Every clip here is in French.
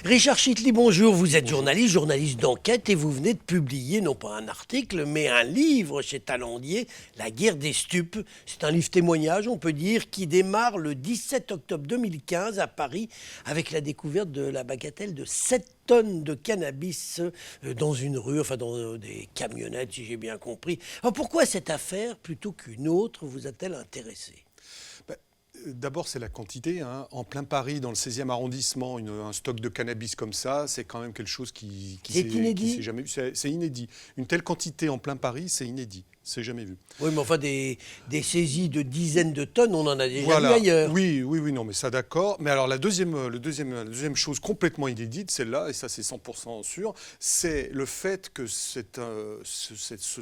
Richard Chitli, bonjour. Vous êtes journaliste d'enquête et vous venez de publier, non pas un article, mais un livre chez Talandier, La guerre des stupes. C'est un livre témoignage, on peut dire, qui démarre le 17 octobre 2015 à Paris avec la découverte de la bagatelle de 7 tonnes de cannabis dans une rue, enfin dans des camionnettes, si j'ai bien compris. Alors pourquoi cette affaire, plutôt qu'une autre, vous a-t-elle intéressé ? D'abord, c'est la quantité. En plein Paris, dans le 16e arrondissement, un stock de cannabis comme ça, c'est quand même quelque chose qui c'est inédit. s'est jamais vu. C'est inédit. Une telle quantité en plein Paris, c'est inédit. C'est jamais vu. Oui, mais enfin, des saisies de dizaines de tonnes, on en a déjà vu ailleurs. Oui, non, mais ça d'accord. Mais alors, la deuxième chose complètement inédite, celle-là, et ça c'est 100% sûr, c'est le fait que ce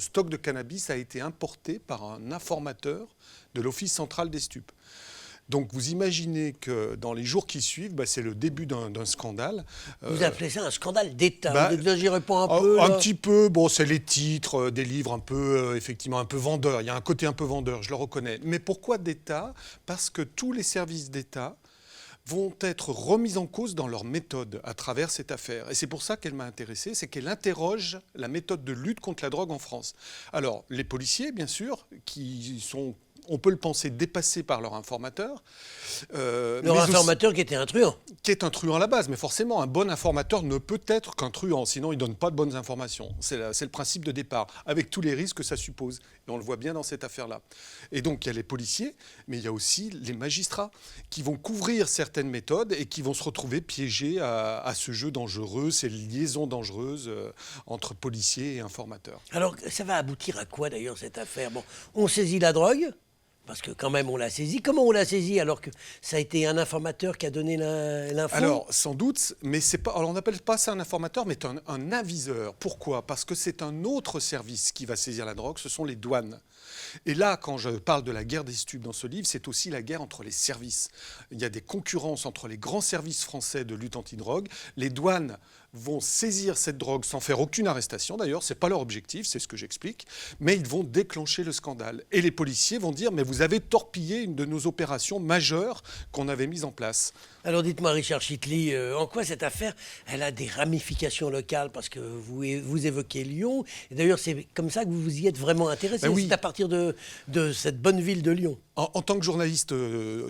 stock de cannabis a été importé par un informateur de l'Office central des stupes. Donc vous imaginez que dans les jours qui suivent, c'est le début d'un scandale. Vous appelez ça un scandale d'État, vous n'exagérez pas un peu Un petit peu, bon c'est les titres des livres un peu, effectivement un peu vendeurs, il y a un côté un peu vendeur, je le reconnais. Mais pourquoi d'État ? Parce que tous les services d'État vont être remis en cause dans leur méthode à travers cette affaire. Et c'est pour ça qu'elle m'a intéressé, c'est qu'elle interroge la méthode de lutte contre la drogue en France. Alors les policiers, bien sûr, qui sont... On peut le penser dépassé par leur informateur. Leur informateur qui était un truand. Qui est un truand à la base, mais forcément, un bon informateur ne peut être qu'un truand, sinon il ne donne pas de bonnes informations. C'est le principe de départ, avec tous les risques que ça suppose. Et on le voit bien dans cette affaire-là. Et donc, il y a les policiers, mais il y a aussi les magistrats qui vont couvrir certaines méthodes et qui vont se retrouver piégés à ce jeu dangereux, ces liaisons dangereuses entre policiers et informateurs. Alors, ça va aboutir à quoi d'ailleurs cette affaire ? Bon, on saisit la drogue. Parce que quand même, on l'a saisi. Comment on l'a saisi alors que ça a été un informateur qui a donné l'info ? Alors, sans doute, mais c'est pas. Alors, on n'appelle pas ça un informateur, mais un aviseur. Pourquoi ? Parce que c'est un autre service qui va saisir la drogue, ce sont les douanes. Et là, quand je parle de la guerre des stupes dans ce livre, c'est aussi la guerre entre les services. Il y a des concurrences entre les grands services français de lutte anti-drogue. Les douanes vont saisir cette drogue sans faire aucune arrestation. D'ailleurs, ce n'est pas leur objectif, c'est ce que j'explique. Mais ils vont déclencher le scandale. Et les policiers vont dire « mais vous avez torpillé une de nos opérations majeures qu'on avait mises en place ». Alors dites-moi, Richard Chitli, en quoi cette affaire, elle a des ramifications locales ? Parce que vous évoquez Lyon. Et d'ailleurs, c'est comme ça que vous vous y êtes vraiment intéressé. Oui. C'est à partir de cette bonne ville de Lyon. En tant que journaliste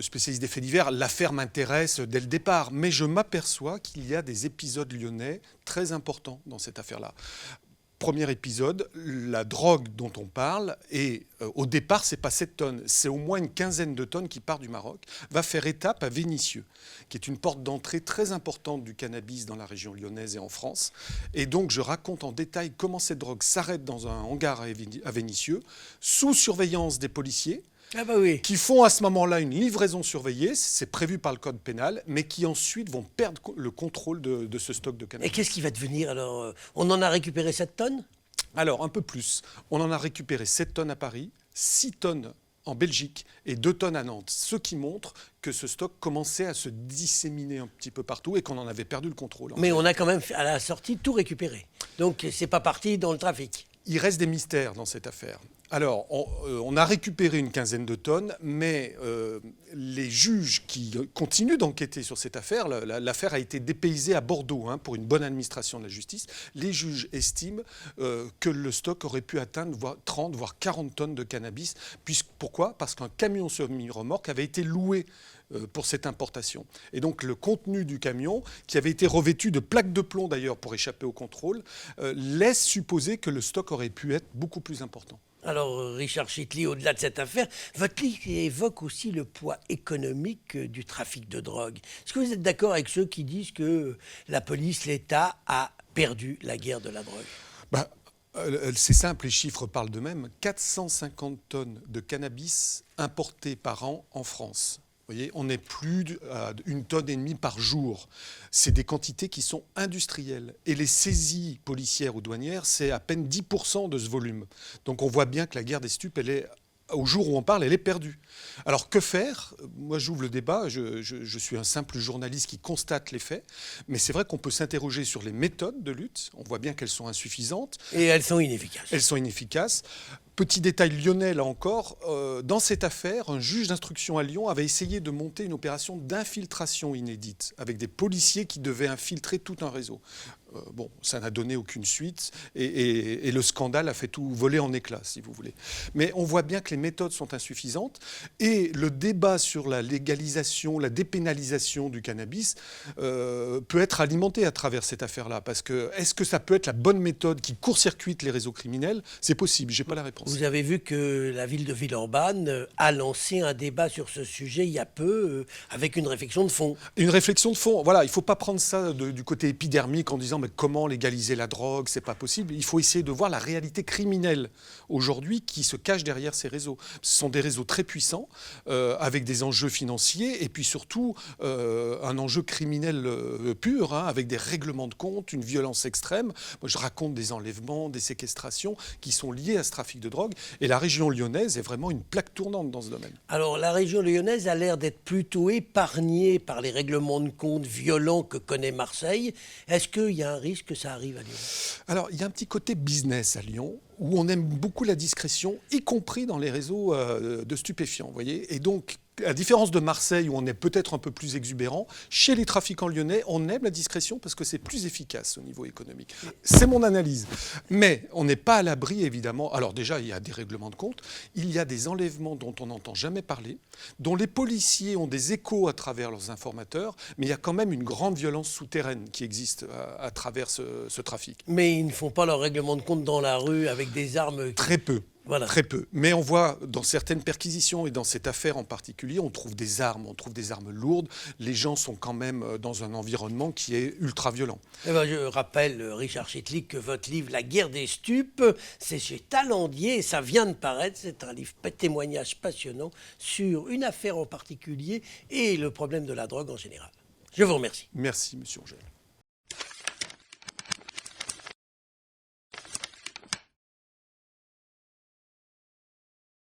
spécialiste des faits divers, l'affaire m'intéresse dès le départ. Mais je m'aperçois qu'il y a des épisodes lyonnais très importants dans cette affaire-là. Premier épisode, la drogue dont on parle, et au départ, ce n'est pas 7 tonnes, c'est au moins une quinzaine de tonnes qui part du Maroc, va faire étape à Vénissieux, qui est une porte d'entrée très importante du cannabis dans la région lyonnaise et en France. Et donc, je raconte en détail comment cette drogue s'arrête dans un hangar à Vénissieux, sous surveillance des policiers, qui font à ce moment-là une livraison surveillée, c'est prévu par le code pénal, mais qui ensuite vont perdre le contrôle de ce stock de cannabis. Et qu'est-ce qui va devenir alors ? On en a récupéré 7 tonnes ? Alors, un peu plus. On en a récupéré 7 tonnes à Paris, 6 tonnes en Belgique et 2 tonnes à Nantes. Ce qui montre que ce stock commençait à se disséminer un petit peu partout et qu'on en avait perdu le contrôle. Mais on a quand même, à la sortie, tout récupéré. Donc, c'est pas parti dans le trafic. Il reste des mystères dans cette affaire. Alors, on a récupéré une quinzaine de tonnes, mais les juges qui continuent d'enquêter sur cette affaire, l'affaire a été dépaysée à Bordeaux pour une bonne administration de la justice. Les juges estiment que le stock aurait pu atteindre 30, voire 40 tonnes de cannabis. Pourquoi ? Parce qu'un camion semi-remorque avait été loué pour cette importation. Et donc le contenu du camion, qui avait été revêtu de plaques de plomb d'ailleurs pour échapper au contrôle, laisse supposer que le stock aurait pu être beaucoup plus important. Alors, Richard Chitli, au-delà de cette affaire, votre livre évoque aussi le poids économique du trafic de drogue. Est-ce que vous êtes d'accord avec ceux qui disent que la police, l'État, a perdu la guerre de la drogue ? C'est simple, les chiffres parlent d'eux-mêmes. 450 tonnes de cannabis importées par an en France. Vous voyez, on n'est plus à 1,5 tonne par jour. C'est des quantités qui sont industrielles. Et les saisies policières ou douanières, c'est à peine 10% de ce volume. Donc on voit bien que la guerre des stupes, elle est au jour où on parle, elle est perdue. Alors que faire? Moi, j'ouvre le débat, je suis un simple journaliste qui constate les faits, mais c'est vrai qu'on peut s'interroger sur les méthodes de lutte. On voit bien qu'elles sont insuffisantes. Et elles sont inefficaces. Elles sont inefficaces. Petit détail lyonnais, là encore, dans cette affaire, un juge d'instruction à Lyon avait essayé de monter une opération d'infiltration inédite, avec des policiers qui devaient infiltrer tout un réseau. Bon, ça n'a donné aucune suite, et le scandale a fait tout voler en éclats, si vous voulez. Mais on voit bien que les méthodes sont insuffisantes, et le débat sur la légalisation, la dépénalisation du cannabis peut être alimenté à travers cette affaire-là. Parce que, est-ce que ça peut être la bonne méthode qui court-circuite les réseaux criminels? C'est possible, je n'ai pas la réponse. Vous avez vu que la ville de Villeurbanne a lancé un débat sur ce sujet il y a peu, avec une réflexion de fond. Une réflexion de fond. Voilà, il ne faut pas prendre ça du côté épidermique en disant mais comment légaliser la drogue, c'est pas possible. Il faut essayer de voir la réalité criminelle aujourd'hui qui se cache derrière ces réseaux. Ce sont des réseaux très puissants, avec des enjeux financiers et puis surtout un enjeu criminel pur, hein, avec des règlements de compte, une violence extrême. Moi, je raconte des enlèvements, des séquestrations qui sont liés à ce trafic de drogue. Et la région lyonnaise est vraiment une plaque tournante dans ce domaine. Alors, la région lyonnaise a l'air d'être plutôt épargnée par les règlements de compte violents que connaît Marseille. Est-ce qu'il y a un risque que ça arrive à Lyon? Alors, il y a un petit côté business à Lyon, où on aime beaucoup la discrétion, y compris dans les réseaux de stupéfiants, vous voyez. Et donc, à différence de Marseille, où on est peut-être un peu plus exubérant, chez les trafiquants lyonnais, on aime la discrétion parce que c'est plus efficace au niveau économique. C'est mon analyse. Mais on n'est pas à l'abri, évidemment. Alors déjà, il y a des règlements de compte. Il y a des enlèvements dont on n'entend jamais parler, dont les policiers ont des échos à travers leurs informateurs, mais il y a quand même une grande violence souterraine qui existe à travers ce trafic. Mais ils ne font pas leur règlement de compte dans la rue avec des armes. Très peu. Voilà. Très peu. Mais on voit dans certaines perquisitions et dans cette affaire en particulier, on trouve des armes lourdes. Les gens sont quand même dans un environnement qui est ultra violent. Eh ben, je rappelle, Richard Chitlik, que votre livre La guerre des stupes, c'est chez Talandier et ça vient de paraître. C'est un livre témoignage passionnant sur une affaire en particulier et le problème de la drogue en général. Je vous remercie. Merci, monsieur Angèle.